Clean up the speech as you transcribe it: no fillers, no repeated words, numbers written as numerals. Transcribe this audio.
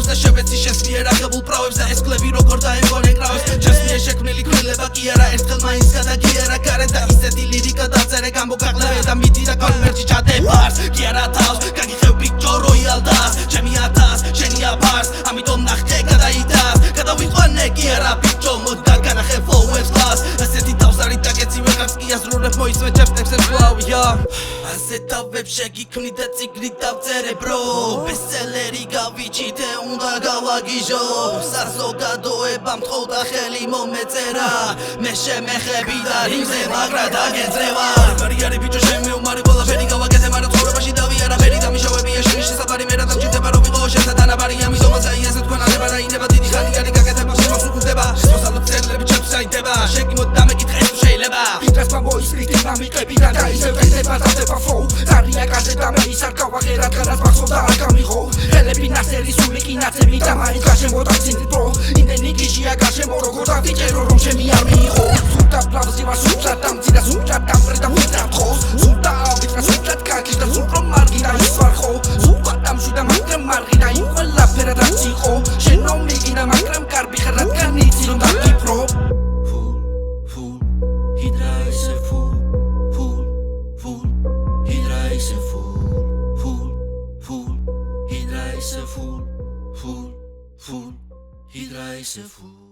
მოგზაურებს და შევეცი შენს მიერ აღებულ პროვებს და ეს კლები როგორ დაემგონენ კრავებს ჩემს მიერ შექმნილი კვილება კი არა ერთხელ მაინც გადაგიერა გარეთ და ისეთი ლირიკა დაწერე გამოგაყლევე და მიდი და კონვერტში ჩადებარს კი არა თავს გაგიხევ ბიჭო როიალ დას ჩემი ათას შენი აფარს ამიტომ ნახე გადაიტას გადავიყვანე კი არა ბიჭო მოდა განახე ფლოუებს კლას ასეთი თავს არის დაგეცი ვეღარც კი აზროვნებ მოისმე ჩემს ტექსტებს კვლავ ასე თავებს შეგიქმნი და წიგნი დავწერე bro ბესტსელერი გავიჩითე უნდა გავაგიჟო საზოგადოება მთხოვდა ხელი მომეწერა მე შემეხები და რიმზე მაგრა დაგეძრევა ვარიარი ბიჭო შემეუმარი ყველაფერი გავაკეთე მაგრამ ცხოვრებაში დავიარა ფერი დამიშავებია შენი შესაფარი მე რა დამჭირდება რომ ვიყო შენთან თანაბარი ამიტომაც აი ასე თქვენ აღება და ინება დიდი ხანი არის გაკეთება შემოს უგდება მოსალოდ წერილები ჩემს აიდება შეგიმოდ დამეკითხე თუ შეიძლება ვინც მოისრით დამიყებიდან და ისევ ვედება დადება flow ზარია კაზე და მე ისარ გავაღე რადგანაც მახსოვ და არ გამიღო ხელები ნასერი სული კი ნაცები და მაინც გაშემოდა წინით bro იმდენი გიჟია გაშემო როგორ დავიჭერო რომ ჩემი არ მიიღო სულთა პლავზი ვარ სულთა დამცი და სულთა დამბრე და ვინდა ხოს სულთა ავიწყა სულთა კაკი და სულთა მარგი და ის ვარ ხო სულთა დამში და მაგრამ მარგი და იმ ყველაფერად რაც იყო შენო მიგი და მაგრამ კარბი ხარ რადგან იცი რომ დაგიფრო Hydra is a fool.